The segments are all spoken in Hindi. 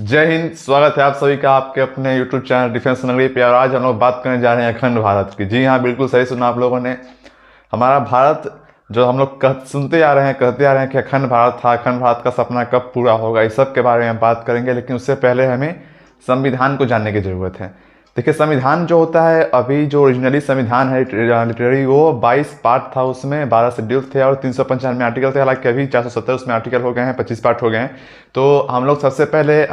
जय हिंद। स्वागत है आप सभी का आपके अपने YouTube चैनल डिफेंस नगरी पे। और आज हम लोग बात करने जा रहे हैं अखंड भारत की। जी हाँ, बिल्कुल सही सुना आप लोगों ने। हमारा भारत जो हम लोग सुनते आ रहे हैं, कहते आ रहे हैं कि अखंड भारत था, अखंड भारत का सपना कब पूरा होगा, इस सब के बारे में बात करेंगे। लेकिन उससे पहले हमें संविधान को जानने की ज़रूरत है। देखिए, संविधान जो होता है, अभी जो ओरिजिनली संविधान है लिटरेरी, वो 22 पार्ट था, उसमें 12 शेड्यूल थे और 395 आर्टिकल थे। हालांकि अभी 470 उसमें आर्टिकल हो गए हैं, 25 पार्ट हो गए हैं। तो हम लोग सबसे पहले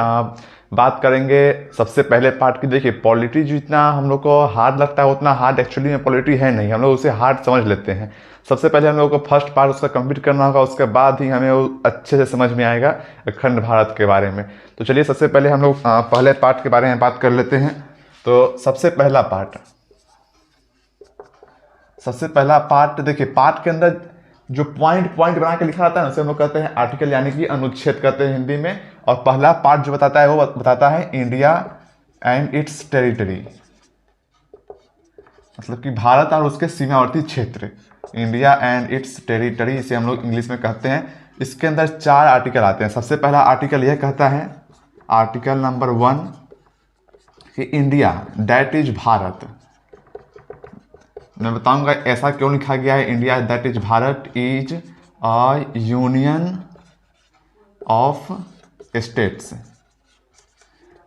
बात करेंगे सबसे पहले पार्ट की। देखिए, पॉलिटी जितना हम लोग को हार्ड लगता है उतना हार्ड एक्चुअली में पॉलिटी है नहीं, हम लोग उसे हार्ड समझ लेते हैं। सबसे पहले हम लोग को फर्स्ट पार्ट उसका कंप्लीट करना होगा, उसके बाद ही हमें वो अच्छे से समझ में आएगा अखंड भारत के बारे में। तो चलिए, सबसे पहले हम लोग पहले पार्ट के बारे में बात कर लेते हैं। तो सबसे पहला पार्ट देखिए, पार्ट के अंदर जो पॉइंट पॉइंट बना के लिखा आता है ना, उसे हम लोग कहते हैं आर्टिकल, यानी कि अनुच्छेद कहते हैं हिंदी में। और पहला पार्ट जो बताता है वो बताता है इंडिया एंड इट्स टेरिटरी, मतलब कि भारत और उसके सीमावर्ती क्षेत्र। इंडिया एंड इट्स टेरिटरी, इसे हम लोग इंग्लिश में कहते हैं। इसके अंदर 4 आर्टिकल आते हैं। सबसे पहला आर्टिकल यह कहता है, आर्टिकल नंबर 1, कि इंडिया दैट इज भारत। मैं बताऊंगा ऐसा क्यों लिखा गया है। India that is Bharat is a union of states.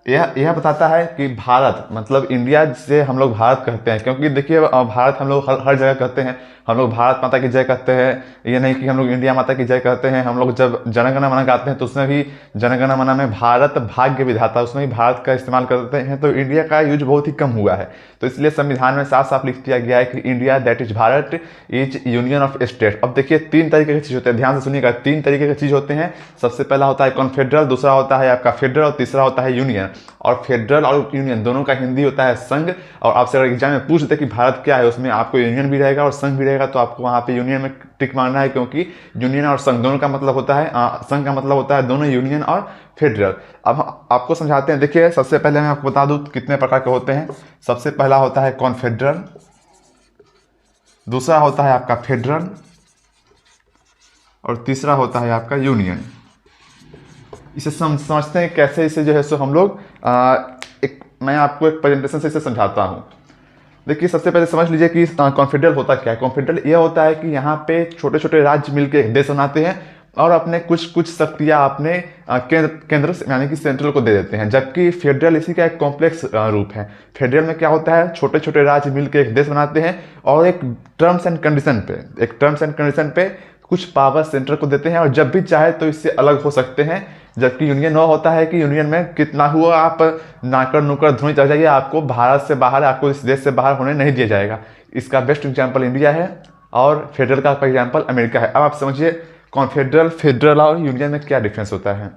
यह बताता है कि भारत मतलब इंडिया, जिसे हम लोग भारत कहते हैं, क्योंकि देखिए भारत हम लोग हर जगह कहते हैं। हम लोग भारत माता की जय कहते हैं, ये नहीं कि हम लोग इंडिया माता की जय कहते हैं। हम लोग जब जनगण मन गाते हैं तो उसमें भी जनगण मन में भारत भाग्य विधाता, उसमें भी भारत का इस्तेमाल करते हैं। तो इंडिया का यूज बहुत ही कम हुआ है। तो इसलिए संविधान में साफ साफ लिख दिया गया है कि India that is Bharat is union of state. अब देखिए, 3 तरीके की चीज़ होते हैं, ध्यान से सुनिएगा। 3 तरीके की चीज़ होते हैं। सबसे पहला होता है कॉन्फेडरल, दूसरा होता है आपका फेडरल, और तीसरा होता है यूनियन। और फेडरल और यूनियन दोनों का हिंदी होता है संघ। और आपसे अगर एग्जाम में पूछ देते कि भारत क्या है, उसमें आपको यूनियन भी रहेगा और संघ भी रहेगा, तो आपको वहाँ पे यूनियन में टिक मारना है, क्योंकि यूनियन और संघ दोनों का मतलब होता है, संघ का मतलब होता है दोनों, यूनियन और फेडरल। अब आपको समझाते हैं। देखिए, सबसे पहले मैं आपको बता दूं कितने प्रकार के होते हैं। सबसे पहला होता है कॉन्फेडरल, दूसरा होता है आपका फेडरल, और तीसरा होता है आपका यूनियन। इसे समझते हैं कैसे। इसे जो है सो हम लोग मैं आपको एक प्रेजेंटेशन से इसे समझाता हूँ। देखिए, सबसे पहले समझ लीजिए कि कॉन्फेडरल होता क्या है। कॉन्फेडरल यह होता है कि यहाँ पे छोटे छोटे राज्य मिलकर एक देश बनाते हैं और अपने कुछ शक्तियाँ अपने केंद्र यानी कि सेंट्रल को दे देते हैं। जबकि फेडरल इसी का एक कॉम्प्लेक्स रूप है। फेडरल में क्या होता है, छोटे छोटे राज्य मिलकर एक देश बनाते हैं और एक टर्म्स एंड कंडीशन पे कुछ पावर सेंटर को देते हैं, और जब भी चाहे तो इससे अलग हो सकते हैं। जबकि यूनियन वह होता है कि यूनियन में कितना हुआ आप नाकर नुकर धुनी चढ़ जाइए, आपको भारत से बाहर, आपको इस देश से बाहर होने नहीं दिया जाएगा। इसका बेस्ट एग्जांपल इंडिया है और फेडरल का एग्जांपल अमेरिका है। अब आप समझिए कॉन्फेडरल, फेडरल और यूनियन में क्या डिफरेंस होता है।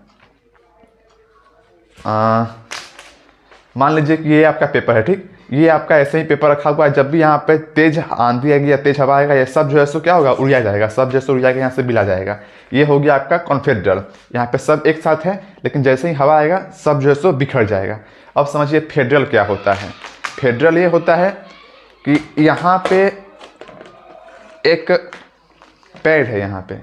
मान लीजिए कि ये आपका पेपर है, ठीक। ये आपका ऐसे ही पेपर रखा हुआ है। जब भी यहाँ पे तेज आंधी आएगी या तेज हवा आएगा, ये सब जो है सो क्या होगा, उड़िया जाएगा। सब जैसे उड़िया के यहाँ से बिला जाएगा। ये हो गया आपका कॉन्फेडरल। यहाँ पे सब एक साथ है, लेकिन जैसे ही हवा आएगा सब जो है सो बिखर जाएगा। अब समझिए फेडरल क्या होता है। फेडरल ये होता है कि यहाँ पे एक पैड है यहाँ पे,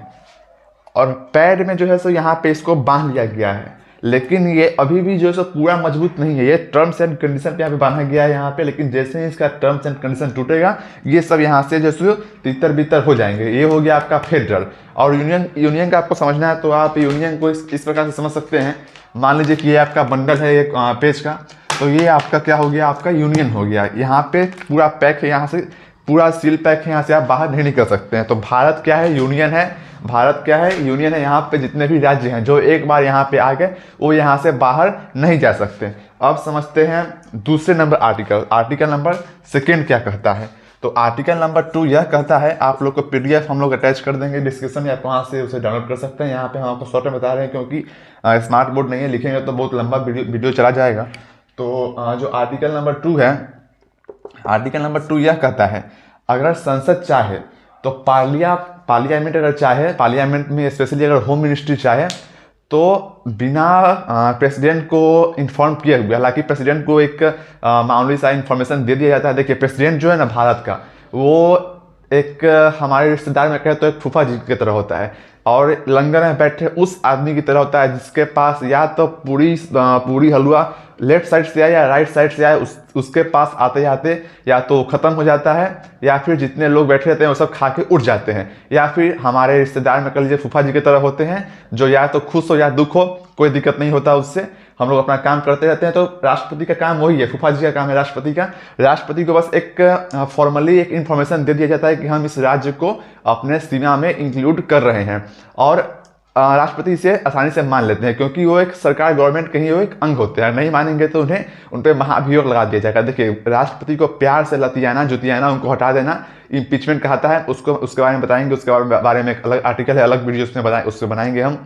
और पैड में जो है सो यहाँ पे इसको बांध लिया गया है, लेकिन ये अभी भी जो है सो पूरा मजबूत नहीं है। ये टर्म्स एंड कंडीशन पे यहाँ पे बांधा गया है यहाँ पे, लेकिन जैसे ही इसका टर्म्स एंड कंडीशन टूटेगा, ये सब यहाँ से जो है तितर बितर हो जाएंगे। ये हो गया आपका फेडरल। और यूनियन का आपको समझना है तो आप यूनियन को इस प्रकार से समझ सकते हैं। मान लीजिए कि ये आपका बंडल है एक पेज का, तो ये आपका क्या हो गया, आपका यूनियन हो गया। यहाँ पे पूरा पैक है, यहाँ से पूरा सील पैक है, यहाँ से आप बाहर नहीं निकल सकते हैं। तो भारत क्या है, यूनियन है। भारत क्या है, यूनियन है। यहाँ पे जितने भी राज्य हैं जो एक बार यहाँ पे आ गए, वो यहाँ से बाहर नहीं जा सकते। अब समझते हैं दूसरे नंबर आर्टिकल नंबर 2 क्या कहता है। तो आर्टिकल नंबर 2 यह कहता है, आप लोग को PDF हम लोग अटैच कर देंगे डिस्क्रिप्शन में, आप वहाँ से उसे डाउनलोड कर सकते हैं। यहाँ पे हम आपको शॉर्ट में बता रहे हैं, क्योंकि स्मार्ट बोर्ड नहीं है, लिखेंगे तो बहुत लंबा वीडियो चला जाएगा। तो जो आर्टिकल नंबर 2 है, आर्टिकल नंबर 2 यह कहता है, अगर संसद चाहे तो पार्लियामेंट अगर चाहे, पार्लियामेंट में स्पेशली अगर होम मिनिस्ट्री चाहे, तो बिना प्रेसिडेंट को इन्फॉर्म किए हुए, हालांकि प्रेसिडेंट को एक मामूली सा इन्फॉर्मेशन दे दिया जाता है। देखिए, प्रेसिडेंट जो है ना भारत का, वो एक हमारे रिश्तेदार में कहे तो एक फूफा जी की तरह होता है। और लंगर में बैठे उस आदमी की तरह होता है जिसके पास या तो पूरी हलवा लेफ्ट साइड से आए या राइट साइड से आए, उसके पास आते आते या तो ख़त्म हो जाता है या फिर जितने लोग बैठे रहते हैं वो सब खा के उठ जाते हैं। या फिर हमारे रिश्तेदार में कह लीजिए फूफा जी की तरह होते हैं जो या तो खुश हो या दुख हो, कोई दिक्कत नहीं होता उससे, हम लोग अपना काम करते रहते हैं। तो राष्ट्रपति का काम वही है, फूफा जी का काम है राष्ट्रपति का। राष्ट्रपति को बस एक फॉर्मली एक इन्फॉर्मेशन दे दिया जाता है कि हम इस राज्य को अपने सीमा में इंक्लूड कर रहे हैं, और राष्ट्रपति इसे आसानी से मान लेते हैं क्योंकि वो एक सरकार गवर्नमेंट के ही वो एक अंग होते हैं। नहीं मानेंगे तो उन्हें उन पर महाभियोग लगा दिया जाएगा। देखिए, राष्ट्रपति को प्यार से लतियाना जुतियाना, उनको हटा देना इम्पीचमेंट कहता है। उसको उसके बारे में बताएंगे, उसके बारे में एक अलग आर्टिकल है, अलग वीडियो उसमें उससे बनाएंगे हम।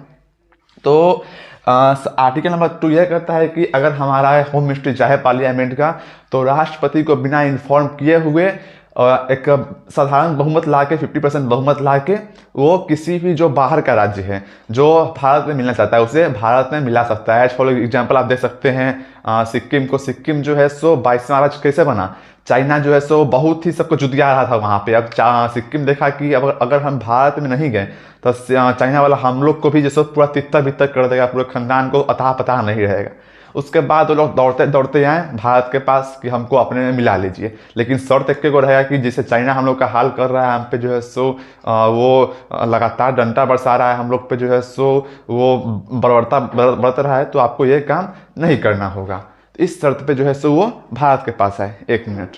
तो आर्टिकल नंबर 2 यह कहता है कि अगर हमारा होम मिनिस्ट्री चाहे पार्लियामेंट का, तो राष्ट्रपति को बिना इन्फॉर्म किए हुए एक साधारण बहुमत ला के 50% बहुमत ला के वो किसी भी जो बाहर का राज्य है जो भारत में मिलना चाहता है उसे भारत में मिला सकता है। फॉर एग्जांपल आप देख सकते हैं सिक्किम को, सिक्किम जो है सो 22वां राज्य कैसे बना, चाइना जो है सो बहुत ही सबको जुटिया रहा था वहाँ पे। अब सिक्किम देखा कि अब अगर हम भारत में नहीं गए तो चाइना वाला हम लोग को भी जैसे पूरा तितर बितर कर देगा, पूरे खानदान को अता पता नहीं रहेगा। उसके बाद वो लोग दौड़ते दौड़ते आए भारत के पास कि हमको अपने में मिला लीजिए, लेकिन शर्त एक को रहेगा कि जैसे चाइना हम लोग का हाल कर रहा है हम पे जो है सो वो लगातार डंडा बरसा रहा है हम लोग पे जो है सो वो बढ़ता रहा है, तो आपको ये काम नहीं करना होगा। इस शर्त पे जो है सो वो भारत के पास आए। 1 मिनट।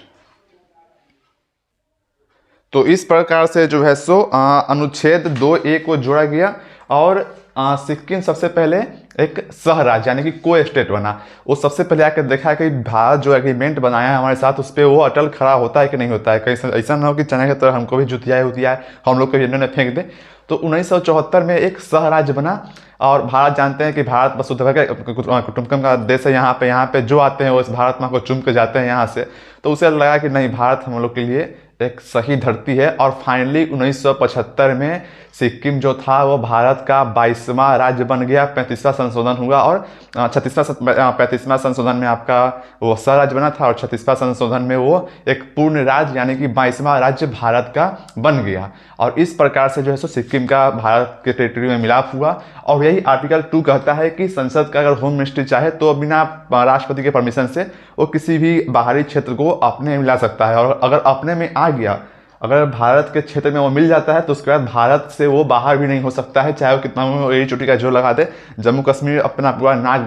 तो इस प्रकार से जो है सो अनुच्छेद 2A को जोड़ा गया और सिक्किम सबसे पहले एक सह राज्य यानी कि को स्टेट बना। वो सबसे पहले आकर देखा कि भारत जो एग्रीमेंट बनाया है हमारे साथ उस पर वो अटल खड़ा होता है कि नहीं होता है, कहीं ऐसा ना हो कि चाइना की तरह हमको भी जुतियाए हम लोग को इन्होंने फेंक दे। तो 1974 में एक सह राज्य बना। और भारत जानते हैं कि भारत वसुधैव कुटुंबकम का देश है। यहाँ पे जो आते हैं वो इस भारत माँ को चूम के जाते हैं यहाँ से। तो उसे लगा कि नहीं, भारत हम लोग के लिए एक सही धरती है। और फाइनली 1975 में सिक्किम जो था वो भारत का 22वां राज्य बन गया। 35वां संशोधन हुआ और 35वां संशोधन में आपका वो सह राज्य बना था और 36वां संशोधन में वो एक पूर्ण राज्य यानी कि 22वां राज्य भारत का बन गया। और इस प्रकार से जो है सो सिक्किम का भारत के टेरिटरी में मिलाप हुआ। और यही आर्टिकल 2 कहता है कि संसद का अगर होम मिनिस्ट्री चाहे तो बिना राष्ट्रपति के परमिशन से वो किसी भी बाहरी क्षेत्र को अपने में मिला सकता है। और अगर अपने में आ गया, अगर भारत के क्षेत्र में वो मिल जाता है तो उसके बाद भारत से वो बाहर भी नहीं हो सकता है, चाहे वो कितना एड़ी चोटी का जोर लगा दे। जम्मू कश्मीर अपना पूरा नाक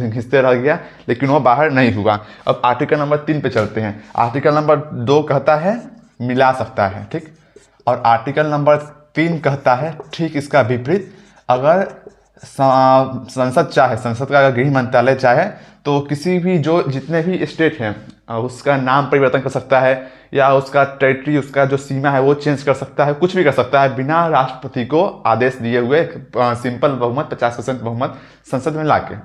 घिसते रह गया लेकिन वो बाहर नहीं हुआ। अब आर्टिकल नंबर 3 पे चलते हैं। आर्टिकल नंबर 2 कहता है मिला सकता है, ठीक। और आर्टिकल नंबर 3 कहता है ठीक इसका विपरीत, अगर संसद चाहे, संसद का अगर गृह मंत्रालय चाहे तो किसी भी जो जितने भी स्टेट हैं उसका नाम परिवर्तन कर सकता है या उसका टेरिटरी, उसका जो सीमा है वो चेंज कर सकता है, कुछ भी कर सकता है बिना राष्ट्रपति को आदेश दिए हुए। सिंपल बहुमत 50% बहुमत संसद में लाके।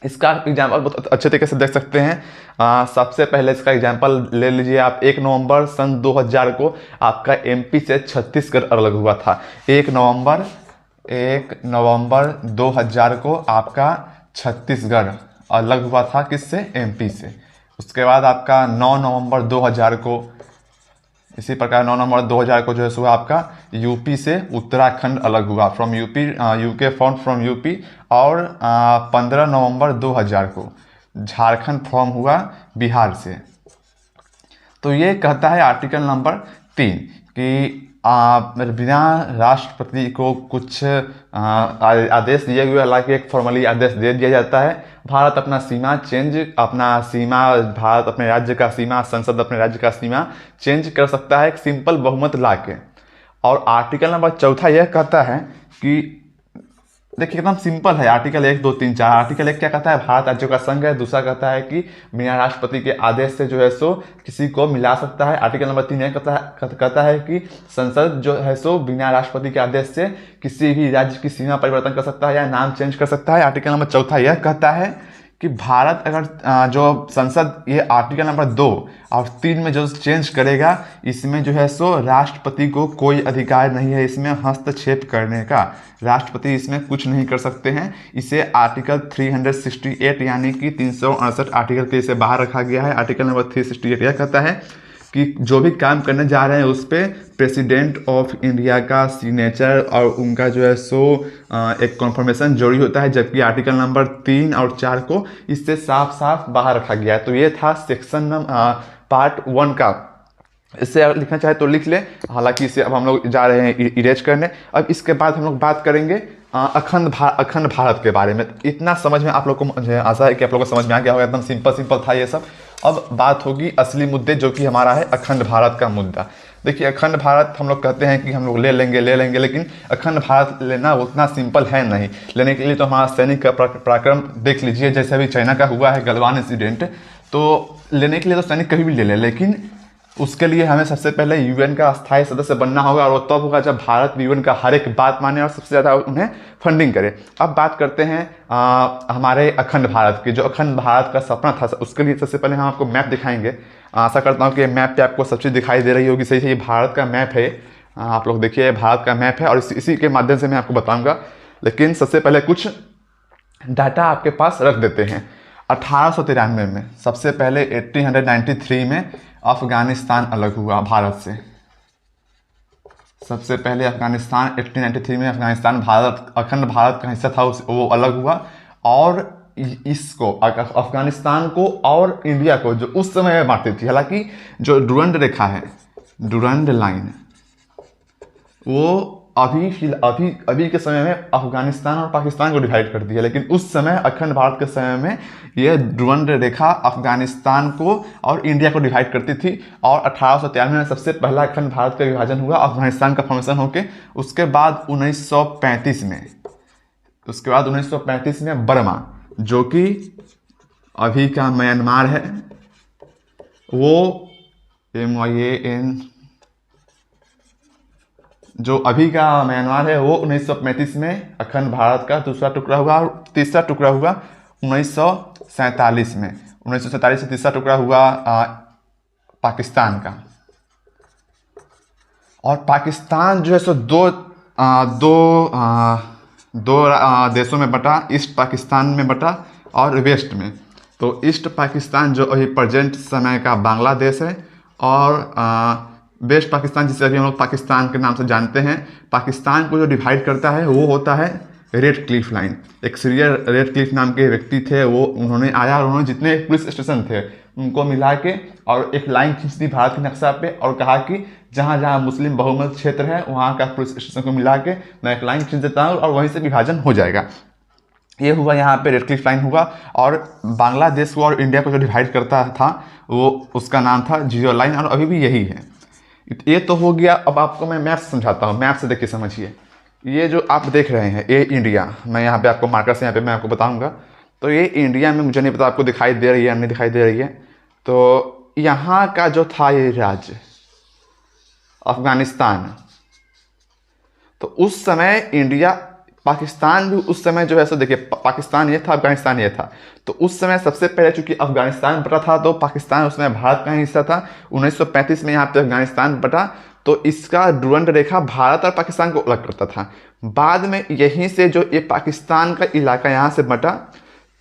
इसका एग्जाम्पल बहुत अच्छे तरीके से देख सकते हैं। सबसे पहले इसका एग्जाम्पल ले लीजिए आप। 1 नवंबर सन 2000 को आपका MP से छत्तीसगढ़ अलग हुआ था। 1 नवंबर 2000 को आपका छत्तीसगढ़ अलग हुआ था, किससे? MP से। उसके बाद आपका 9 नवंबर 2000 को इसी प्रकार 9 नवंबर 2000 को जो है सो आपका UP से उत्तराखंड अलग हुआ, from UP, UK form from UP। और 15 नवंबर 2000 को झारखंड फॉर्म हुआ बिहार से। तो ये कहता है आर्टिकल नंबर 3 कि बिना राष्ट्रपति को कुछ आदेश दिए हुए, हालांकि एक फॉर्मली आदेश दे दिया जाता है, भारत अपना सीमा चेंज, भारत अपने राज्य का सीमा, संसद अपने राज्य का सीमा चेंज कर सकता है एक सिंपल बहुमत लाके। और आर्टिकल नंबर 4 यह कहता है कि देखिए एकदम सिंपल है। आर्टिकल 1, 2, 3, 4। आर्टिकल 1 क्या कहता है? भारत राज्यों का संघ है। दूसरा कहता है कि बिना राष्ट्रपति के आदेश से जो है सो किसी को मिला सकता है। आर्टिकल नंबर 3 यह कहता है कि संसद जो है सो बिना राष्ट्रपति के आदेश से किसी भी राज्य की सीमा परिवर्तन कर सकता है या नाम चेंज कर सकता है। आर्टिकल नंबर 4 यह कहता है कि भारत अगर जो संसद, ये आर्टिकल नंबर 2 और 3 में जो चेंज करेगा, इसमें जो है सो राष्ट्रपति को कोई अधिकार नहीं है इसमें हस्तक्षेप करने का। राष्ट्रपति इसमें कुछ नहीं कर सकते हैं। इसे आर्टिकल 368 यानी कि 368 आर्टिकल के इसे बाहर रखा गया है। आर्टिकल नंबर 368 यह कहता है कि जो भी काम करने जा रहे हैं उस पर प्रेसिडेंट ऑफ इंडिया का सिग्नेचर और उनका जो है सो एक कॉन्फर्मेशन जरूरी होता है, जबकि आर्टिकल नंबर 3 और 4 को इससे साफ साफ बाहर रखा गया है। तो ये था सेक्शन पार्ट 1 का। इससे अगर लिखना चाहे तो लिख ले, हालांकि इसे अब हम लोग जा रहे हैं इरेज करने। अब इसके बाद हम लोग बात करेंगे अखंड भारत के बारे में। इतना समझ में आप लोग को, मुझे आशा है कि आप लोग को समझ में आ गया होगा, एकदम सिंपल था ये सब। अब बात होगी असली मुद्दे, जो कि हमारा है अखंड भारत का मुद्दा। देखिए, अखंड भारत हम लोग कहते हैं कि हम लोग ले लेंगे, लेकिन अखंड भारत लेना उतना सिंपल है नहीं। लेने के लिए तो हमारा सैनिक का पराक्रम देख लीजिए, जैसे अभी चाइना का हुआ है गलवान इंसिडेंट। तो लेने के लिए तो सैनिक कभी भी ले ले, लेकिन उसके लिए हमें सबसे पहले यूएन का अस्थायी सदस्य बनना होगा, और वो तब होगा जब भारत यूएन का हर एक बात माने और सबसे ज़्यादा उन्हें फंडिंग करे। अब बात करते हैं हमारे अखंड भारत की। जो अखंड भारत का सपना था, उसके लिए सबसे पहले हम आपको मैप दिखाएंगे। आशा करता हूँ कि मैप पे आपको सब चीज़ दिखाई दे रही होगी। सही से ये भारत का मैप है, आप लोग देखिए, भारत का मैप है, और इसी के माध्यम से मैं आपको बताऊँगा। लेकिन सबसे पहले कुछ डाटा आपके पास रख देते हैं। 1893 में, सबसे पहले 1893 में अफगानिस्तान अलग हुआ भारत से। सबसे पहले अफगानिस्तान 1893 में अफगानिस्तान भारत अखंड भारत का हिस्सा था, वो अलग हुआ। और इसको, अफगानिस्तान को और इंडिया को, जो उस समय बांटती थी, हालांकि जो डुरंड रेखा है, डुरंड लाइन, वो अभी के समय में अफगानिस्तान और पाकिस्तान को डिवाइड कर दिया, लेकिन उस समय अखंड भारत के समय में यह डुरंड रेखा अफगानिस्तान को और इंडिया को डिवाइड करती थी। और 1893 में सबसे पहला अखंड भारत का विभाजन हुआ अफगानिस्तान का फॉर्मेशन होकर। उसके बाद 1935 में बर्मा, जो कि अभी का म्यांमार है, वो MYAN, जो अभी का म्यांमार है, वो 1935 में अखंड भारत का दूसरा टुकड़ा हुआ। और तीसरा टुकड़ा हुआ 1947 में। 1947 से तीसरा टुकड़ा हुआ पाकिस्तान का। और पाकिस्तान जो है सो दो देशों में बटा, ईस्ट पाकिस्तान में बटा और वेस्ट में। तो ईस्ट पाकिस्तान जो अभी प्रेजेंट समय का बांग्लादेश है, और वेस्ट पाकिस्तान, जिसे अभी हम लोग पाकिस्तान के नाम से जानते हैं। पाकिस्तान को जो डिवाइड करता है वो होता है रेड क्लिफ लाइन। एक सीरियल रेड क्लिफ नाम के व्यक्ति थे, वो उन्होंने आया और उन्होंने जितने पुलिस स्टेशन थे उनको मिला के और एक लाइन खींच दी भारत के नक्शा पे, और कहा कि जहाँ जहाँ मुस्लिम बहुमत क्षेत्र है वहाँ का पुलिस स्टेशन को मिला के मैं एक लाइन खींच देता हूँ और वहीं से विभाजन हो जाएगा। ये हुआ, यहाँ पे रेड क्लिफ लाइन हुआ। और बांग्लादेश को और इंडिया को जो डिवाइड करता था, वो उसका नाम था जीरो लाइन, और अभी भी यही है। ये तो हो गया। अब आपको मैं मैप समझाता हूँ, मैप से देखिए समझिए। ये जो आप देख रहे हैं, ये इंडिया, मैं यहाँ पे आपको मार्कर से यहाँ पे मैं आपको बताऊँगा। तो ये इंडिया में, मुझे नहीं पता आपको दिखाई दे रही है या नहीं दिखाई दे रही है। तो यहाँ का जो था ये राज्य अफगानिस्तान, तो उस समय इंडिया, पाकिस्तान भी उस समय जो है सो देखिए, पाकिस्तान ये था, अफगानिस्तान ये था। तो उस समय सबसे पहले चूंकि अफगानिस्तान बटा था, तो पाकिस्तान उस समय भारत का हिस्सा था। 1935 में यहाँ पे अफगानिस्तान बटा, तो इसका डुरंड रेखा भारत और पाकिस्तान को अलग करता था। बाद में यहीं से जो ये पाकिस्तान का इलाका यहाँ से बटा,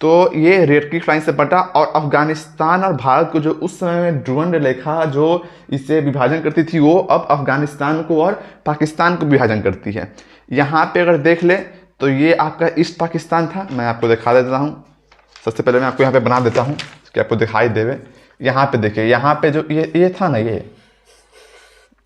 तो ये रेड क्लिफ लाइन से बटा, और अफगानिस्तान और भारत को जो उस समय में डुरंड रेखा जो इसे विभाजन करती थी, वो अब अफगानिस्तान को और पाकिस्तान को विभाजन करती है। यहाँ पे अगर देख ले तो ये आपका ईस्ट पाकिस्तान था। मैं आपको दिखा देता हूँ। सबसे पहले मैं आपको यहाँ पे बना देता हूँ कि आपको दिखाई देवे। यहाँ पे देखिए, यहाँ पे जो ये था ना,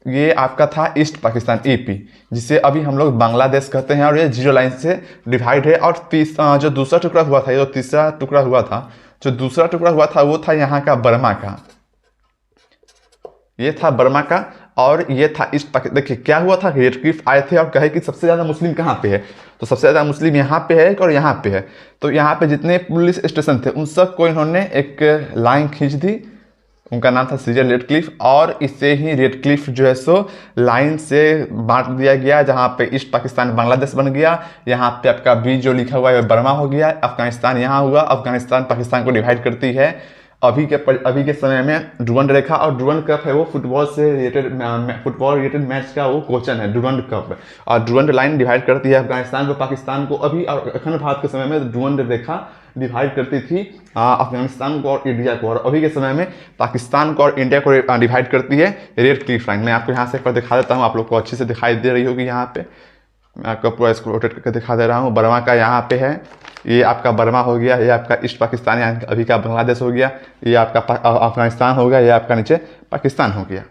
ये आपका था ईस्ट पाकिस्तान, EP, जिसे अभी हम लोग बांग्लादेश कहते हैं। और ये जीरो लाइन से डिवाइड है। और जो दूसरा टुकड़ा हुआ था, ये जो तीसरा टुकड़ा हुआ था, जो दूसरा टुकड़ा हुआ था, वो था यहाँ का बर्मा का। ये था बर्मा का, और ये था ईस्ट पाकिस्तान। देखिए क्या हुआ था, रेड क्लिफ आए थे और कहे कि सबसे ज़्यादा मुस्लिम कहाँ पे है, तो सबसे ज़्यादा मुस्लिम यहाँ पे है और यहाँ पे है। तो यहाँ पे जितने पुलिस स्टेशन थे उन सबको इन्होंने एक लाइन खींच दी, उनका नाम था सीरियल रेड क्लिफ। और इससे ही रेड क्लिफ जो है सो लाइन से बांट दिया गया, जहाँ पे ईस्ट पाकिस्तान बांग्लादेश बन गया। यहाँ पे आपका बी जो लिखा हुआ है बर्मा हो गया। अफगानिस्तान यहाँ हुआ। अफगानिस्तान पाकिस्तान को डिवाइड करती है। अभी के समय में डुरंड रेखा, और डुरंड कप है वो फुटबॉल रिलेटेड मैच का वो क्वेश्चन है, डुरंड कप। और डुरंड लाइन डिवाइड करती है अफगानिस्तान को, पाकिस्तान को। अभी और अखंड भारत के समय में डुरंड रेखा डिवाइड करती थी अफगानिस्तान को और इंडिया को, और अभी के समय में पाकिस्तान को और इंडिया को डिवाइड करती है रेड क्लिफ लाइन। मैं आपको यहाँ से एक बार दिखा देता हूँ, आप लोग को अच्छे से दिखाई दे रही होगी। यहाँ पे मैं आपको पूरा इसको रोटेट करके दिखा दे रहा हूँ। बर्मा का यहाँ पे है, ये आपका बर्मा हो गया, ये आपका ईस्ट पाकिस्तान यानी अभी का बांग्लादेश हो गया, ये आपका अफगानिस्तान हो गया, ये आपका नीचे पाकिस्तान हो गया।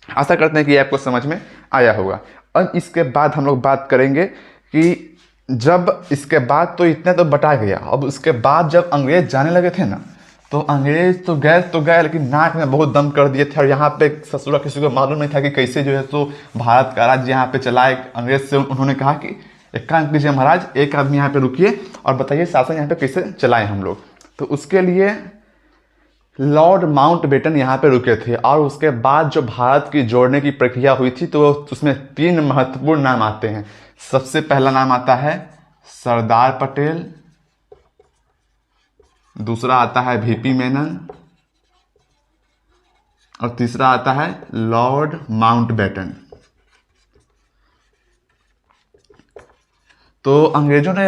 आशा करते हैं कि ये आपको समझ में आया होगा। और इसके बाद हम लोग बात करेंगे कि जब इसके बाद तो इतने तो बटा गया, अब उसके बाद जब अंग्रेज जाने लगे थे ना, तो अंग्रेज तो गए लेकिन नाक में बहुत दम कर दिए थे। और यहाँ पे ससुरा किसी को मालूम नहीं था कि कैसे जो है तो भारत का राज्य यहाँ पे चला। एक अंग्रेज से उन्होंने कहा कि एक काम कीजिए महाराज, एक आदमी यहाँ पे रुकिए और बताइए शासन यहाँ पे कैसे चलाएं हम लोग। तो उसके लिए लॉर्ड माउंटबेटन यहाँ पे रुके थे। और उसके बाद जो भारत की जोड़ने की प्रक्रिया हुई थी, तो उसमें 3 महत्वपूर्ण नाम आते हैं। सबसे पहला नाम आता है सरदार पटेल, दूसरा आता है वीपी मेनन, और तीसरा आता है लॉर्ड माउंटबेटन। तो अंग्रेजों ने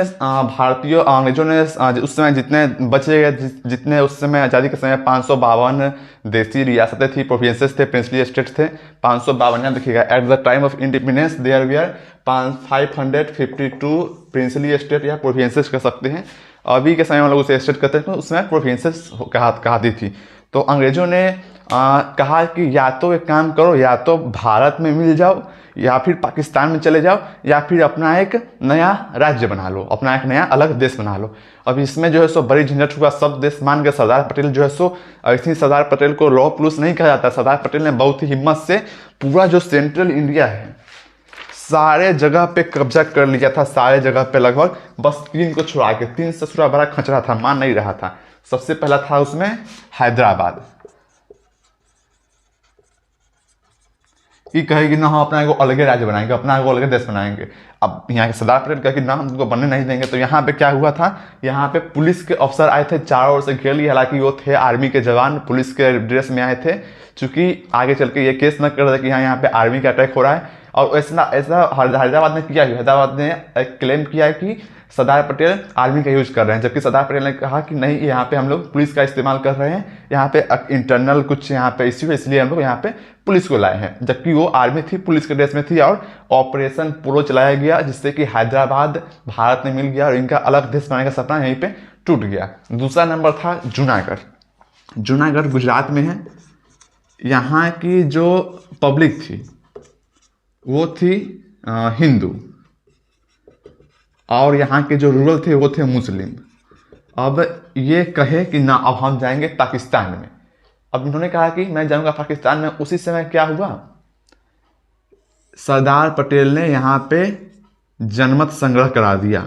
उस समय जितने बचे गए, जितने उस समय आज़ादी के समय 552 देसी रियासतें थी, प्रोविंसेस थे, प्रिंसली स्टेट थे। 552 देखिएगा। At the time of independence there we are 552 princely state या प्रोविंसेस कह सकते हैं। अभी के समय में लोग उसे स्टेट कहते हैं, तो उसमें प्रोविंसेस कहती थी। तो अंग्रेजों ने कहा कि या तो एक काम करो, या तो भारत में मिल जाओ, या फिर पाकिस्तान में चले जाओ, या फिर अपना एक नया राज्य बना लो, अपना एक नया अलग देश बना लो। अब इसमें जो है सो बड़ी झंझट हुआ। सब देश मान के सरदार पटेल जो है सो, ऐसे सरदार पटेल को लौह पुरुष नहीं कहा जाता। सरदार पटेल ने बहुत ही हिम्मत से पूरा जो सेंट्रल इंडिया है सारे जगह पे कब्जा कर लिया था, सारे जगह पे लगभग, बस 3 को छुड़ा के। 3 से थोड़ा बड़ा खचरा था, मान नहीं रहा था। सबसे पहला था उसमें हैदराबाद, कि कहेगी ना हम अपना एगो अलग राज्य बनाएंगे, अपना एगो अलग देश बनाएंगे। अब यहाँ के सरदार पटेल कहे कि ना हम तुमको बनने नहीं देंगे। तो यहाँ पे क्या हुआ था, यहाँ पे पुलिस के अफसर आए थे, चारों ओर से घेर लिए। हालांकि वो थे आर्मी के जवान, पुलिस के ड्रेस में आए थे, चूंकि आगे चल के ये केस न कर रहे कि यहाँ पे आर्मी का अटैक हो रहा है। और ऐसा हैदराबाद ने किया, हैदराबाद ने एक क्लेम किया कि सरदार पटेल आर्मी का यूज कर रहे हैं, जबकि सरदार पटेल ने कहा कि नहीं, यहाँ पे हम लोग पुलिस का इस्तेमाल कर रहे हैं, यहाँ पे इंटरनल कुछ यहाँ पे इश्यू है, इसलिए हम लोग यहाँ पे पुलिस को लाए हैं। जबकि वो आर्मी थी, पुलिस के ड्रेस में थी, और ऑपरेशन पोलो चलाया गया, जिससे कि हैदराबाद भारत में मिल गया और इनका अलग देश बनाने का सपना यहीं पे टूट गया। दूसरा नंबर था जूनागढ़। जूनागढ़ गुजरात में है। यहाँ की जो पब्लिक थी वो थी हिंदू, और यहाँ के जो रूरल थे वो थे मुस्लिम। अब ये कहे कि ना अब हम जाएंगे पाकिस्तान में। अब इन्होंने कहा कि मैं जाऊंगा पाकिस्तान में। उसी समय क्या हुआ, सरदार पटेल ने यहाँ पे जनमत संग्रह करा दिया।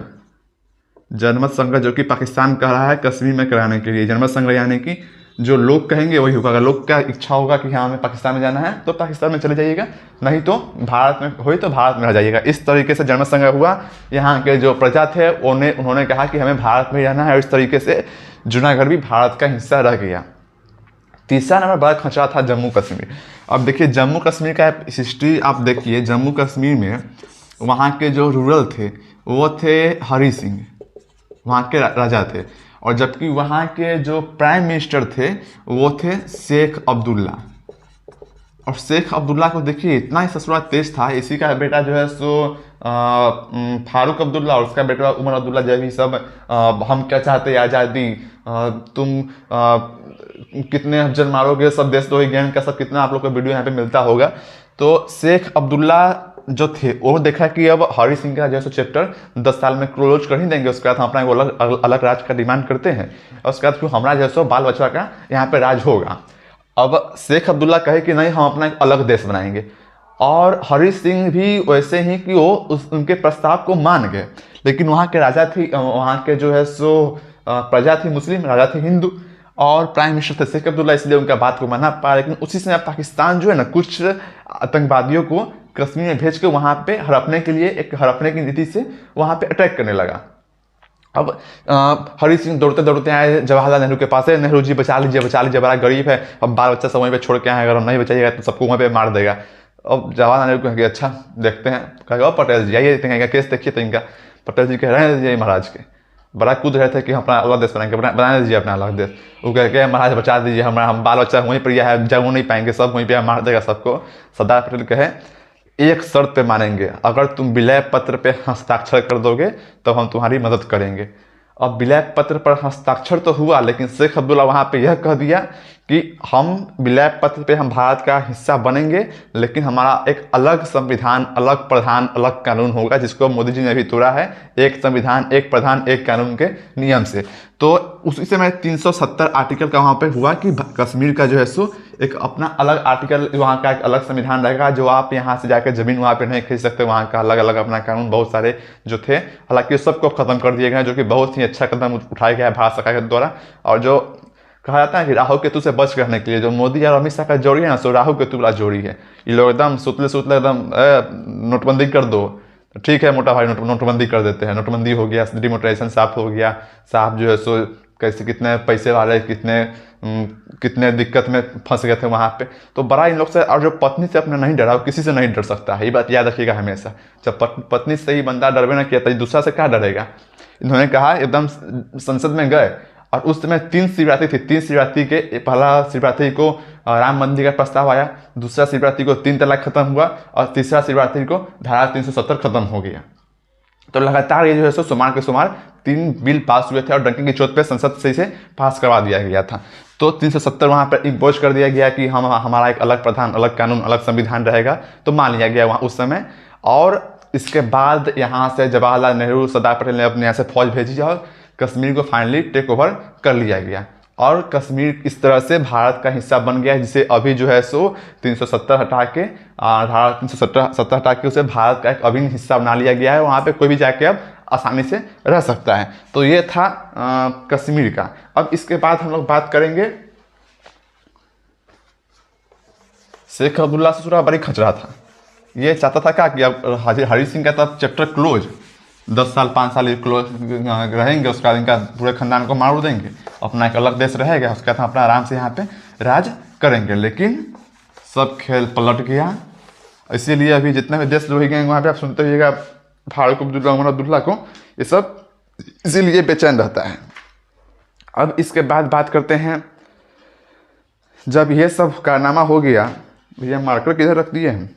जनमत संग्रह जो कि पाकिस्तान कह रहा है कश्मीर में कराने के लिए। जनमत संग्रह यानी कि जो लोग कहेंगे वही होगा। अगर लोग का इच्छा होगा कि हाँ हमें पाकिस्तान में जाना है तो पाकिस्तान में चले जाइएगा, नहीं तो भारत में हो तो भारत में रह जाइएगा। इस तरीके से जनमत संग्रह हुआ। यहाँ के जो प्रजा थे उन्होंने कहा कि हमें भारत में रहना है, और इस तरीके से जूनागढ़ भी भारत का हिस्सा रह गया। तीसरा नंबर बड़ा खतरा था जम्मू कश्मीर। अब देखिए जम्मू कश्मीर का हिस्ट्री आप देखिए। जम्मू कश्मीर में वहाँ के जो रूरल थे वो थे हरी सिंह, वहाँ के राजा थे। और जबकि वहाँ के जो प्राइम मिनिस्टर थे वो थे शेख अब्दुल्ला। और शेख अब्दुल्ला को देखिए इतना ही ससुरा तेज था। इसी का बेटा जो है सो फारूक अब्दुल्ला, और उसका बेटा उमर अब्दुल्ला, जब ही सब हम क्या चाहते हैं आज़ादी, तुम कितने अफजल मारोगे, सब देश तो गेम का सब कितना आप लोग को वीडियो यहाँ पे मिलता होगा। तो शेख अब्दुल्ला जो थे वो देखा कि अब हरी सिंह का जैसे चैप्टर 10 साल में क्लोज कर ही देंगे, उसके बाद हम अपना अलग राज का डिमांड करते हैं, और उसके बाद फिर हमारा जैसा बाल बच्चा का यहाँ पे राज होगा। अब शेख अब्दुल्ला कहे कि नहीं हम अपना एक अलग देश बनाएंगे, और हरी सिंह भी वैसे ही कि वो उनके प्रस्ताव को मान गए। लेकिन वहाँ के राजा थी, वहाँ के जो है सो प्रजा थी मुस्लिम, राजा थे हिंदू, और प्राइम मिनिस्टर थे शेख अब्दुल्ला, इसलिए उनका बात को मानना पाया। लेकिन उसी समय पाकिस्तान जो है ना कुछ आतंकवादियों को कश्मीर में भेज के वहाँ पे हड़पने के लिए एक हड़पने की नीति से वहाँ पे अटैक करने लगा। अब हरी सिंह दौड़ते दौड़ते आए जवाहरलाल नेहरू के पास है, नेहरू जी बचा लीजिए बड़ा गरीब है, अब बाल बच्चा सब वहीं पे छोड़ के आए, अगर हम नहीं बचाइएगा तो सबको वहाँ पे मार देगा। अब जवाहरलाल नेहरू कहेंगे अच्छा देखते हैं, कहेगा पटेल जी आइए, कहेगा केस देखिए। तो इनका पटेल जी कह रहे हैं जी महाराज के, बड़ा कूद रहे थे कि हम अपना अलग देश बनाएंगे, बना दीजिए अपना अलग देश। वो कह के महाराज बचा दीजिए, हम बाल बच्चा वहीं पर यह है, जब नहीं पाएंगे, सब वहीं पर मार देगा सबको। सरदार पटेल कहे एक शर्त पे मानेंगे, अगर तुम विलय पत्र पे हस्ताक्षर कर दोगे तो हम तुम्हारी मदद करेंगे। अब विलय पत्र पर हस्ताक्षर तो हुआ, लेकिन शेख अब्दुल्ला वहाँ पे यह कह दिया कि हम विलय पत्र पे हम भारत का हिस्सा बनेंगे, लेकिन हमारा एक अलग संविधान, अलग प्रधान, अलग कानून होगा, जिसको मोदी जी ने अभी तोड़ा है, एक संविधान, एक प्रधान, एक कानून के नियम से। तो उसी समय 370 आर्टिकल का वहाँ पे हुआ कि कश्मीर का जो है सो एक अपना अलग आर्टिकल, वहाँ का एक अलग संविधान रहेगा, जो आप यहाँ से जाकर ज़मीन वहाँ पे नहीं खरीद सकते, वहाँ का अलग अलग अपना कानून बहुत सारे जो थे, हालांकि सबको ख़त्म कर दिए गए, जो कि बहुत ही अच्छा कदम उठाया गया है भारत सरकार के द्वारा। और जो कहा जाता है कि राहु केतु से बच करने के लिए जो मोदी और अमित शाह का जोड़ी है ना, सो राहु केतु वाला जोड़ी है। ये लोग एकदम सुतले सुतले एकदम नोटबंदी कर दो, ठीक है मोटा भाई, नोटबंदी कर देते हैं, नोटबंदी हो गया, डिमोनेटाइजेशन साफ हो गया, साफ जो है सो कैसे कितने पैसे वाले कितने दिक्कत में फंस गए थे वहाँ पे। तो बड़ा इन लोग से, और जो पत्नी से अपने नहीं डरा, वो किसी से नहीं डर सकता है, ये बात याद रखिएगा हमेशा। जब पत्नी से ही बंदा डरवे ना किया तो दूसरा से क्या डरेगा। इन्होंने कहा, एकदम संसद में गए और उस समय 3 शिवरात्रि थी, 3 शिवरात्रि के पहला शिवरात्रि को राम मंदिर का प्रस्ताव आया, दूसरा शिवरात्रि को 3 तलाक खत्म हुआ और तीसरा शिवरात्रि को धारा 370 खत्म हो गया। तो लगातार ये जो है सो सुमार के सुमार 3 बिल पास हुए थे और डंके की चोट पे संसद से इसे पास करवा दिया गया था। तो 370 वहाँ पर इम्पोज कर दिया गया कि हमारा एक अलग प्रधान, अलग कानून, अलग संविधान रहेगा, तो मान लिया गया वहाँ उस समय। और इसके बाद यहाँ से जवाहरलाल नेहरू, सरदार पटेल ने अपने यहाँ से फौज भेजी और कश्मीर को फाइनली टेक ओवर कर लिया गया और कश्मीर इस तरह से भारत का हिस्सा बन गया, जिसे अभी जो है सो 370 हटा के, धारा 370 हटा के उसे भारत का एक अभिन्न हिस्सा बना लिया गया है। वहाँ पे कोई भी जाके अब आसानी से रह सकता है। तो ये था कश्मीर का। अब इसके बाद हम लोग बात करेंगे, शेख अब्दुल्ला से थोड़ा बड़ी खचरा था। ये चाहता था क्या कि अब हरी सिंह का तब चैप्टर क्लोज, 10 साल 5 साल क्लोज रहेंगे, उसका इनका पूरे खानदान को मार देंगे, अपना एक अलग देश रहेगा, उसके बाद अपना आराम से यहाँ पे राज करेंगे। लेकिन सब खेल पलट गया। इसीलिए अभी जितने भी देश लोग गए वहाँ पे आप सुनते रहिएगा फारूक अब्दुल्ला, उमर अब्दुल्ला को, ये सब इसीलिए बेचैन रहता है। अब इसके बाद बात करते हैं, जब ये सब कारनामा हो गया, भैया मार्कर किधर रख दिए हैं,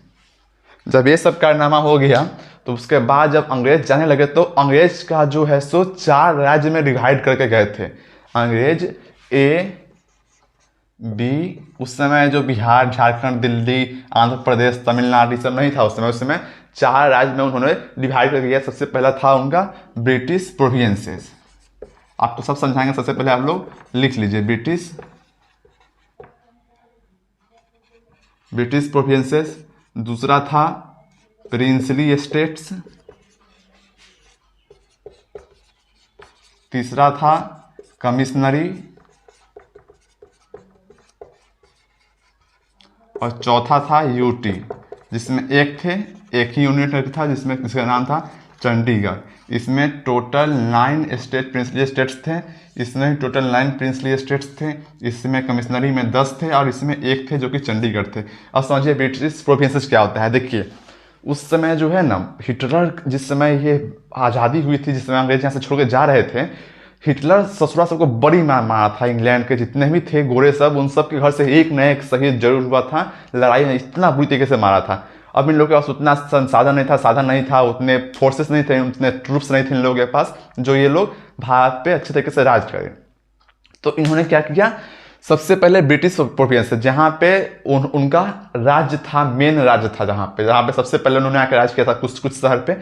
जब ये सब कारनामा हो गया तो उसके बाद जब अंग्रेज जाने लगे तो अंग्रेज का जो है सो 4 राज्य में डिवाइड करके गए थे। अंग्रेज ए बी, उस समय जो बिहार, झारखंड, दिल्ली, आंध्र प्रदेश, तमिलनाडु सब नहीं था उस समय 4 राज्य में उन्होंने डिवाइड करके गया। सबसे पहला था उनका ब्रिटिश प्रोविंसेस, आपको सब समझाएंगे, सबसे पहले आप लोग लिख लीजिए ब्रिटिश प्रोविंसेस। दूसरा था प्रिंसली स्टेट्स, तीसरा था कमिश्नरी और चौथा था यूटी, जिसमें एक ही यूनिट था जिसका नाम था चंडीगढ़। इसमें टोटल 9 स्टेट प्रिंसली स्टेट्स थे, इसमें टोटल 9 प्रिंसली स्टेट्स थे, इसमें कमिश्नरी में 10 थे और इसमें 1 थे जो कि चंडीगढ़ थे। अब समझिए ब्रिटिश प्रोविंसेस क्या होता है। देखिए उस समय जो है ना, हिटलर जिस समय ये आज़ादी हुई थी, जिस समय अंग्रेज यहाँ से छोड़ के जा रहे थे, हिटलर ससुरा सबको बड़ी मार मारा था। इंग्लैंड के जितने भी थे गोरे सब, उन सब के घर से एक न एक शहीद जरूर हुआ था। लड़ाई में इतना बुरी तरीके से मारा था। अब इन लोगों के पास उतना संसाधन नहीं था, साधन नहीं था, उतने फोर्सेस नहीं थे, उतने ट्रूप्स नहीं थे इन लोगों के पास जो ये लोग भारत पे अच्छे तरीके से राज करें। तो इन्होंने क्या किया, सबसे पहले ब्रिटिश प्रोविंस, जहाँ पे उनका राज्य था, मेन राज्य था, जहाँ पे सबसे पहले उन्होंने आकर राज किया था कुछ शहर पे,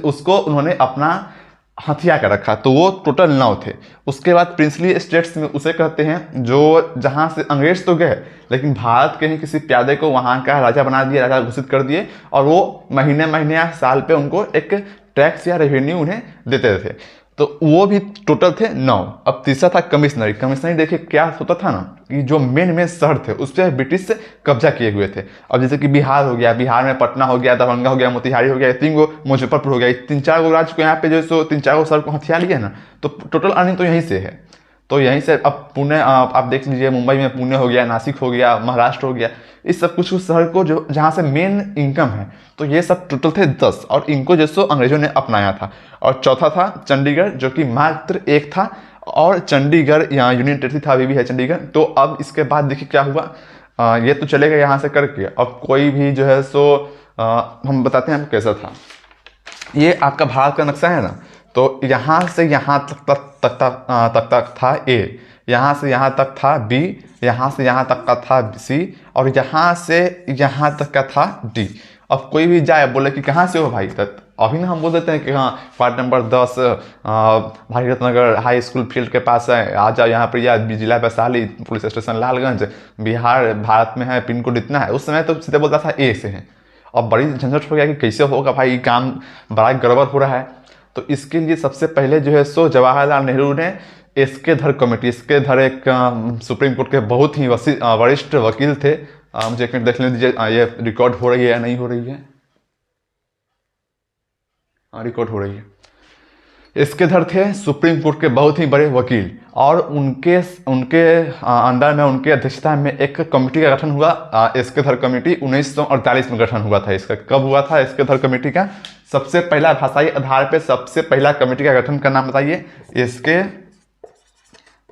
उसको उन्होंने अपना हथिया कर रखा। तो वो टोटल 9 थे। उसके बाद प्रिंसली स्टेट्स में उसे कहते हैं जो जहाँ से अंग्रेज तो गए, लेकिन भारत के ही किसी प्यादे को वहाँ का राजा बना दिया, राजा घोषित कर दिए, और वो महीने या साल पे उनको एक टैक्स या रेवेन्यू उन्हें देते थे। तो वो भी टोटल थे 9। अब तीसरा था कमिश्नरी। कमिश्नरी देखिए क्या होता था ना, कि जो मेन शहर थे उस पर ब्रिटिश से कब्जा किए हुए थे। अब जैसे कि बिहार हो गया, बिहार में पटना हो गया, दरभंगा हो गया, मोतिहारी हो गया, 3 गो, मुजफ्फरपुर हो गया, 3-4 गो राज्य को यहाँ पे जो 3-4 गो शहर को हथिया लिया ना, तो टोटल अर्निंग तो यहीं से है। तो यहीं से अब पुणे आप देख लीजिए, मुंबई में पुणे हो गया, नासिक हो गया, महाराष्ट्र हो गया, इस सब कुछ शहर को जो जहाँ से मेन इनकम है, तो ये सब टोटल थे 10, और इनको जैसो अंग्रेजों ने अपनाया था। और चौथा था चंडीगढ़, जो कि मात्र एक था, और चंडीगढ़ यहाँ यूनियन टेरिटरी था, अभी भी है चंडीगढ़। तो अब इसके बाद देखिए क्या हुआ, ये तो चलेगा यहाँ से करके। अब कोई भी जो है सो हम बताते हैं कैसा था। ये आपका भारत का नक्शा है ना, तो यहाँ से यहाँ तक था ए, यहाँ से यहाँ तक था बी, यहाँ से यहाँ तक का था सी, और यहाँ से यहाँ तक का था डी। अब कोई भी जाए बोले कि कहाँ से हो भाई, तक अभी ना हम बोल देते हैं कि हाँ वार्ड नंबर 10 भागीरथ नगर हाई स्कूल फील्ड के पास है, आ जाओ यहाँ पर, या जिला वैशाली, पुलिस स्टेशन लालगंज, बिहार भारत में है, पिन कोड इतना है। उस समय तो सीधे बोलता था ए से है। अब बड़ी झंझट हो गया कि कैसे होगा भाई, काम बड़ा गड़बड़ हो रहा है। तो इसके लिए सबसे पहले जो है सो जवाहरलाल नेहरू ने एसके धर कमेटी, एसके धर एक सुप्रीम कोर्ट के बहुत ही वरिष्ठ वकील थे, मुझे एक मिनट देख लेने दीजिए, ये रिकॉर्ड हो रही है या नहीं हो रही है, हाँ रिकॉर्ड हो रही है। एसके धर थे सुप्रीम कोर्ट के बहुत ही बड़े वकील, और उनके अंदर में, उनके अध्यक्षता में एक कमेटी का गठन हुआ, एसके धर कमेटी। 1948 में गठन हुआ था इसका। कब हुआ था एसके धर कमेटी का? सबसे पहला भाषाई आधार पे सबसे पहला कमेटी का गठन का नाम बताइए, एसके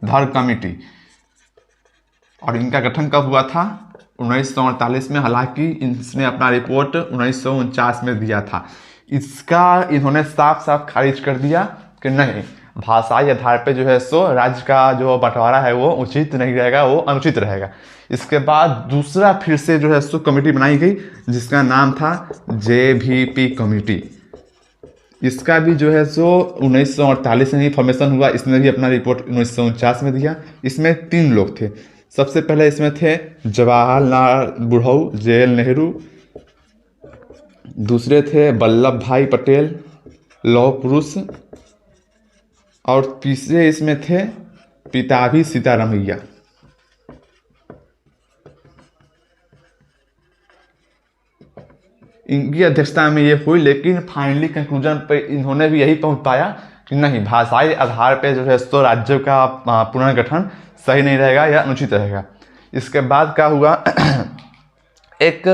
धर कमेटी। और इनका गठन कब हुआ था? 1948 में। हालांकि इसने अपना रिपोर्ट 1949 में दिया था। इसका इन्होंने साफ साफ खारिज कर दिया कि नहीं, भाषाई आधार पे जो है सो राज्य का जो बंटवारा है वो उचित नहीं रहेगा, वो अनुचित रहेगा। इसके बाद दूसरा फिर से जो है सो कमेटी बनाई गई, जिसका नाम था JVP कमेटी। इसका भी जो है सो 1948 में ही फॉर्मेशन हुआ। इसने भी अपना रिपोर्ट 1949 में दिया। इसमें 3 लोग थे। सबसे पहले इसमें थे जवाहरलाल बुढ़ऊ जेल नेहरू, दूसरे थे वल्लभ भाई पटेल लौह पुरुष, और तीसरे इसमें थे पिताभी सीतारामैया। इनकी अध्यक्षता में ये हुई, लेकिन फाइनली कंक्लूजन पे इन्होंने भी यही पहुंच पाया कि नहीं, भाषाई आधार पे जो है सो राज्यों का पुनर्गठन सही नहीं रहेगा या अनुचित रहेगा। इसके बाद क्या हुआ, एक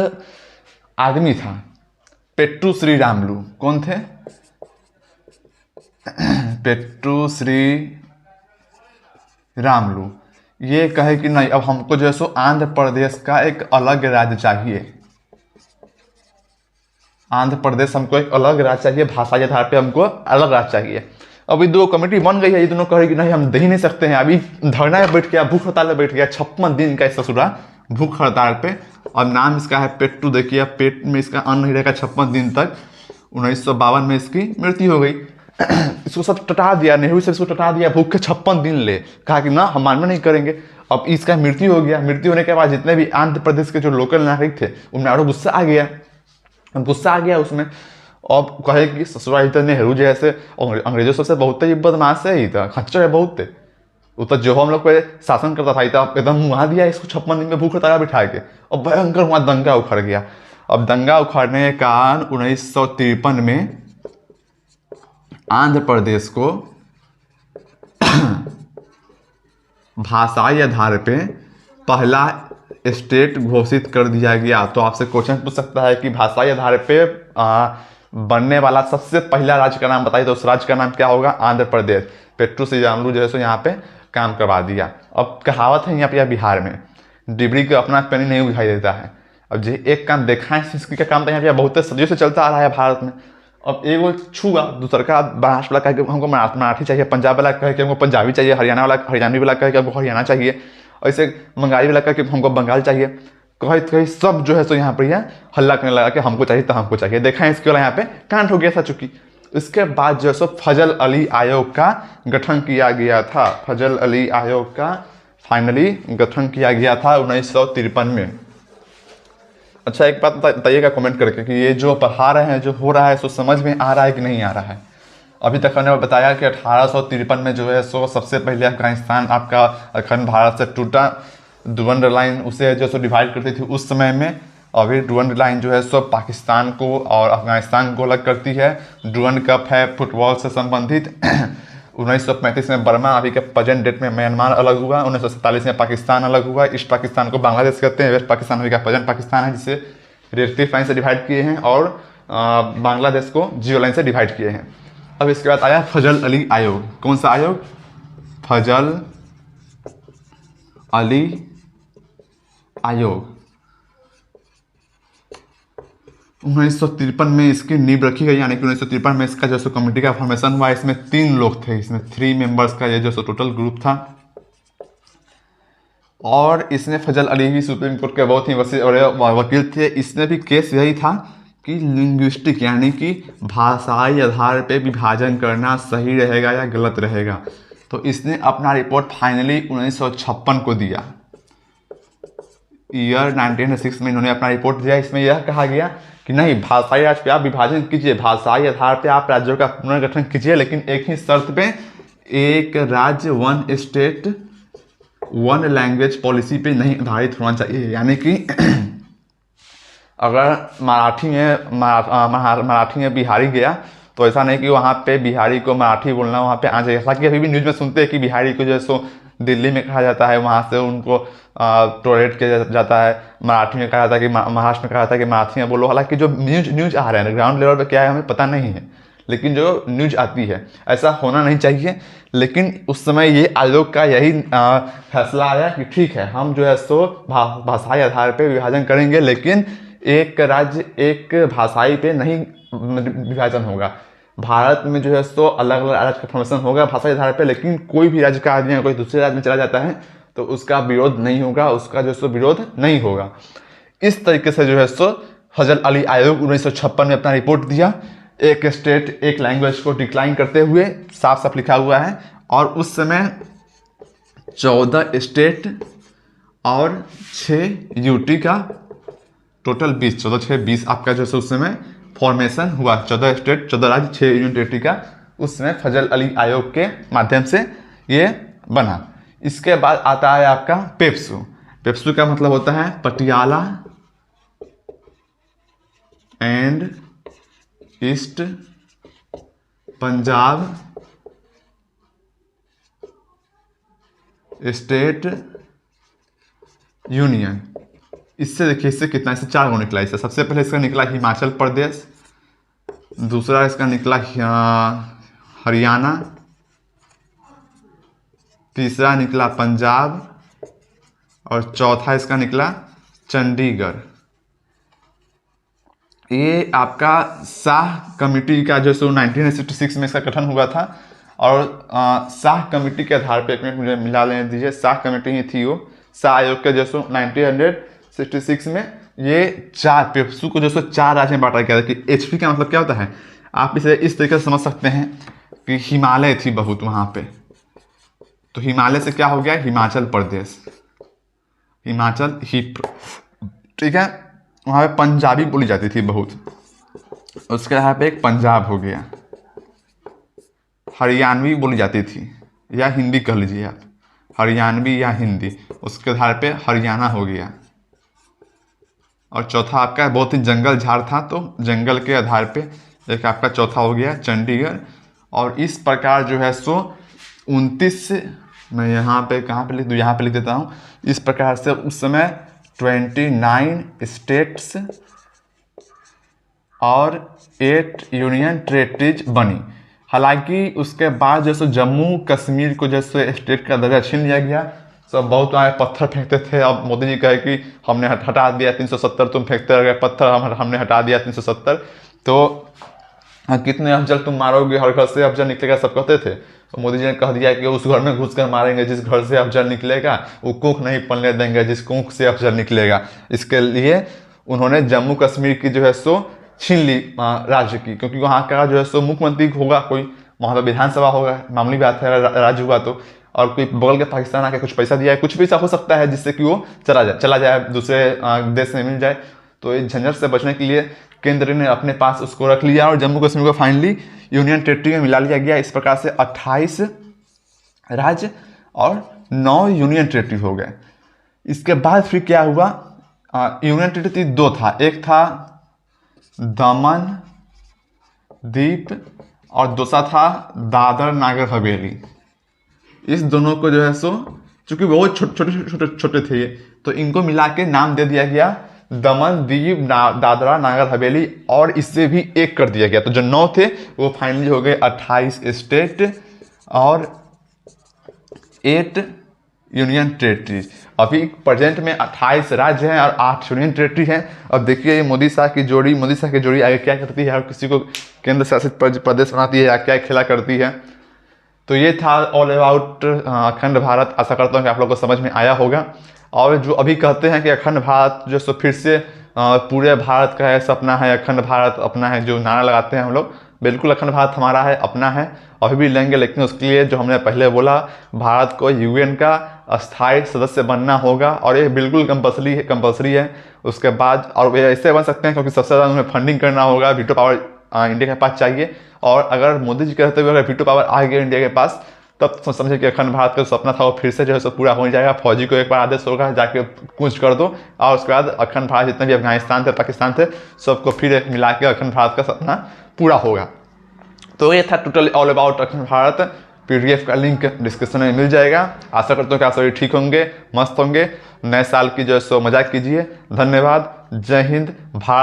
आदमी था पेट्टू श्री रामलू। कौन थे? पेट्टू श्री रामलू। ये कहे कि नहीं, अब हमको जो है सो आंध्र प्रदेश का एक अलग राज्य चाहिए, आंध्र प्रदेश हमको एक अलग राज्य चाहिए, भाषा के आधार पे हमको अलग राज्य चाहिए। अभी 2 कमेटी बन गई है, ये दोनों कहे कि नहीं हम दे ही नहीं सकते हैं। अभी धरना में बैठ गया, भूख हड़ताल में बैठ गया, 56 दिन का ससुरा भूख हड़ताल पे। और नाम इसका है पेट्टू। देखिए पेट में इसका अन्न नहीं रहेगा 56 दिन तक। 1952 में इसकी मृत्यु हो गई। इसको सब टटा दिया, नेहरू से इसको टटा दिया, भूख के 56 दिन ले, कहा कि ना हम मानना नहीं करेंगे। अब इसका मृत्यु हो गया। मृत्यु होने के बाद जितने भी आंध्र प्रदेश के जो लोकल नागरिक थे उनमें और गुस्सा आ गया उसमें। अब कहे कि ससुराल तो नेहरू जैसे अंग्रेजों सबसे बहुत ही बदमाश है, ही था खच्चर है बहुत थे। वो तो जो हम लोग पे शासन करता था एकदम मुहा दिया इसको 56 दिन में भूख हड़ताल बिठा के। और भयंकर वहाँ दंगा उखड़ गया। अब दंगा उखड़ने के कारण 1953 में आंध्र प्रदेश को भाषाई आधार पे पहला स्टेट घोषित कर दिया गया। तो आपसे क्वेश्चन पूछ सकता है कि भाषाई आधार पे बनने वाला सबसे पहला राज्य का नाम बताइए, तो उस राज्य का नाम क्या होगा? आंध्र प्रदेश। पेट्टू श्री रामलू जो है सो यहाँ पे काम करवा दिया। अब कहावत है यहाँ पे बिहार में, डिबरी को अपना पेनी नहीं दिखाई देता है। अब जो एक काम देखा है, संस्कृति का काम तो यहाँ पे बहुत सदियों से चलता आ रहा है भारत में। अब एक वो छूआ, दूसरा का महाराष्ट्र वाला कहे कि हमको मराठी चाहिए, पंजाब वाला कहे कि हमको पंजाबी चाहिए, हरियाणवी वाला कहे कि हमको हरियाणा चाहिए, ऐसे बंगाली वाला कहे कि हमको बंगाल चाहिए। कहीं सब जो है सो यहाँ पर हल्ला करने लगा कि हमको चाहिए तो हमको चाहिए। देखा है इसके वाला यहाँ पे कांड हो गया था चूंकि। इसके बाद जो है सो फजल अली आयोग का गठन किया गया था। फजल अली आयोग का फाइनली गठन किया गया था 1953 में। अच्छा एक बात बताइएगा कमेंट करके कि ये जो पढ़ा रहे हैं, जो हो रहा है, सो समझ में आ रहा है कि नहीं आ रहा है? अभी तक हमने बताया कि 1853 में जो है सो सबसे पहले अफगानिस्तान आपका अखंड भारत से टूटा। डुरंड लाइन उसे जो सो डिवाइड करती थी उस समय में। अभी डुरंड लाइन जो है सो पाकिस्तान को और अफगानिस्तान को अलग करती है। डुरंड कप है फुटबॉल से संबंधित। 1935 में बर्मा, अभी के प्रेजेंट डेट में म्यांमार अलग हुआ। 1947 में पाकिस्तान अलग हुआ। ईस्ट पाकिस्तान को बांग्लादेश कहते हैं, वेस्ट पाकिस्तान अभी का प्रेजेंट पाकिस्तान है, जिसे रेस्ट्रिक्ट लाइन से डिवाइड किए हैं, और बांग्लादेश को जियो लाइन से डिवाइड किए हैं। अब इसके बाद आया फजल अली आयोग। कौन सा आयोग? फजल अली आयोग। 1953 में इसकी नींव रखी गई, यानी कि 1953 में इसका जो सो कमेटी का फॉर्मेशन हुआ। इसमें 3 लोग थे, इसमें 3 मेंबर्स का ये जो सो टोटल ग्रुप था। और इसमें फजल अली भी सुप्रीम कोर्ट के बहुत ही वकील थे। इसमें भी केस यही था कि लिंग्विस्टिक, यानी कि भाषाई आधार पे विभाजन करना सही रहेगा या गलत रहेगा। तो इसने अपना रिपोर्ट फाइनली 1956 को दिया। ईयर 1906 में इन्होंने अपना रिपोर्ट दिया। इसमें यह कहा गया कि नहीं, भाषाई राज्य पे आप विभाजन कीजिए, भाषाई आधार पे आप राज्यों का पुनर्गठन कीजिए, लेकिन एक ही शर्त पे, एक राज्य one state one language policy पे नहीं आधारित होना चाहिए। यानी कि अगर मराठी में बिहारी गया तो ऐसा नहीं कि वहाँ पे बिहारी को मराठी बोलना वहाँ पे आ जाए। हालांकि अभी भी न्यूज़ में सुनते हैं कि बिहारी को जो सो दिल्ली में कहा जाता है, वहाँ से उनको टॉलरेट किया जाता है। मराठी में कहा जाता है कि महाराष्ट्र में कहा जाता है कि मराठी में बोलो। हालांकि जो न्यूज़ आ रहे हैं ग्राउंड लेवल पे क्या है हमें पता नहीं है, लेकिन जो न्यूज़ आती है ऐसा होना नहीं चाहिए। लेकिन उस समय ये आयोग का यही फैसला आया कि ठीक है, हम जो है सो भाषाई आधार पे विभाजन करेंगे, लेकिन एक राज्य एक भाषाई पे नहीं विभाजन होगा। भारत में जो है सो अलग अलग राज्य का फॉर्मेशन होगा भाषाई आधार पे, लेकिन कोई भी राज्य का आदमी कोई दूसरे राज्य में चला जाता है तो उसका विरोध नहीं होगा, उसका जो सो विरोध नहीं होगा। इस तरीके से जो है सो फजल अली आयोग 1956 में अपना रिपोर्ट दिया, एक स्टेट एक लैंग्वेज को डिक्लाइन करते हुए, साफ साफ लिखा हुआ है। और उस समय 14 स्टेट और 6 यूटी का टोटल 20, 14 6 20 आपका जो है उस समय फॉर्मेशन हुआ। 14 स्टेट 14 राज्य 6 यूनियन टेरिटरी का उस समय फजल अली आयोग के माध्यम से ये बना। इसके बाद आता है आपका पेप्सू। पेप्सू का मतलब होता है Patiala and east Punjab state union. इससे देखिए, इससे कितना, इससे 4 गो निकला। इससे सबसे पहले इसका निकला हिमाचल प्रदेश, दूसरा इसका निकला हरियाणा, तीसरा निकला पंजाब, और चौथा इसका निकला चंडीगढ़। ये आपका शाह कमेटी का जो सो 1966 में इसका गठन हुआ था। और शाह कमेटी के आधार पे, एक मिनट मुझे मिला लेने दीजिए, शाह कमेटी ही थी वो, शाह आयोग के जो सो 1966 में ये 4 पेप्सू को जो सो 4 राज्य में बांटा गया था। कि एचपी का मतलब क्या होता है, आप इसे इस तरीके से समझ सकते हैं कि हिमालय थी बहुत वहाँ पे, तो हिमालय से क्या हो गया हिमाचल प्रदेश, हिमाचल ही, ठीक है। वहाँ पे पंजाबी बोली जाती थी बहुत, उसके यहाँ पे एक पंजाब हो गया। हरियाणवी बोली जाती थी, या हिंदी कह लीजिए आप, हरियाणवी या हिंदी, उसके आधार पे हरियाणा हो गया। और चौथा आपका बहुत ही जंगल झाड़ था, तो जंगल के आधार पे एक आपका चौथा हो गया चंडीगढ़। और इस प्रकार जो है सो 29, मैं यहाँ पे कहाँ पे लिख दूँ, यहाँ पे लिख देता हूँ। इस प्रकार से उस समय 29 स्टेट्स और 8 यूनियन टेरिटरीज बनी। हालांकि उसके बाद जैसे जम्मू कश्मीर को जैसे स्टेट का दर्जा छीन लिया गया, सब बहुत आए पत्थर फेंकते थे। अब मोदी जी कहे कि हमने हटा दिया 370, तुम फेंकते रह गए पत्थर, हमने हटा दिया 370, तो कितने अफजल तुम मारोगे, हर घर से अफजल निकलेगा, सब कहते थे। तो मोदी जी ने कह दिया कि उस घर में घुस कर मारेंगे जिस घर से अफजल निकलेगा, वो कोख नहीं पलने देंगे जिस कोख से अफजल निकलेगा। इसके लिए उन्होंने जम्मू कश्मीर की जो है सो छीन ली राज्य की, क्योंकि वहाँ का जो है सो मुख्यमंत्री होगा कोई, वहाँ पर विधानसभा होगा, मामूली बात है राज्य हुआ तो। और कोई बगल के पाकिस्तान आके कुछ पैसा दिया है, कुछ भी ऐसा हो सकता है जिससे कि वो चला जाए दूसरे देश में मिल जाए। तो इस झंझट से बचने के लिए केंद्र ने अपने पास उसको रख लिया और जम्मू कश्मीर को फाइनली यूनियन टेरिटरी में मिला लिया गया। इस प्रकार से 28 राज्य और 9 यूनियन टेरिटरी हो गए। इसके बाद फिर क्या हुआ, यूनियन टेरिटरी 2 था, एक था दमन दीप और दूसरा था दादर नागर हवेली। इस दोनों को जो है सो चूंकि बहुत छोटे छोटे छोटे छोटे थे ये, तो इनको मिला के नाम दे दिया गया दमन, दीव, दादरा नागर हवेली, और इससे भी एक कर दिया गया। तो जो 9 थे वो फाइनली हो गए 28 स्टेट और 8 यूनियन टेरिटरीज। अभी प्रेजेंट में 28 राज्य हैं और 8 यूनियन टेरिटरी हैं। अब देखिए मोदी शाह की जोड़ी आगे क्या करती है, और किसी को केंद्र शासित प्रदेश बनाती है या क्या खेला करती है। तो ये था ऑल अबाउट अखंड भारत। आशा करता हूँ कि आप लोगों को समझ में आया होगा। और जो अभी कहते हैं कि अखंड भारत जो सो फिर से पूरे भारत का है, सपना है, अखंड भारत अपना है, जो नारा लगाते हैं हम लोग, बिल्कुल अखंड भारत हमारा है, अपना है, अभी भी लेंगे। लेकिन उसके लिए जो हमने पहले बोला, भारत को यूएन का अस्थायी सदस्य बनना होगा, और ये बिल्कुल कंपल्सरी है। उसके बाद और वे ऐसे बन सकते हैं क्योंकि सबसे ज़्यादा उन्हें फंडिंग करना होगा, वीटो पावर इंडिया के पास चाहिए। और अगर मोदी जी कहते हुए अगर वीटो पावर आ गया इंडिया के पास, तब तो समझे कि अखंड भारत का सपना था वो फिर से जो है सब पूरा हो जाएगा। फौजी को एक बार आदेश होगा जाके कूच कर दो, और उसके बाद अखंड भारत जितने भी अफगानिस्तान थे, पाकिस्तान थे, सबको फिर मिला के अखंड भारत का सपना पूरा होगा। तो ये था टोटल ऑल अबाउट अखंड भारत। पीडीएफ का लिंक डिस्क्रिप्शन में मिल जाएगा। आशा करता हूँ कि आप सभी ठीक होंगे, मस्त होंगे। नए साल की जो है सो मजाक कीजिए। धन्यवाद। जय हिंद। भारत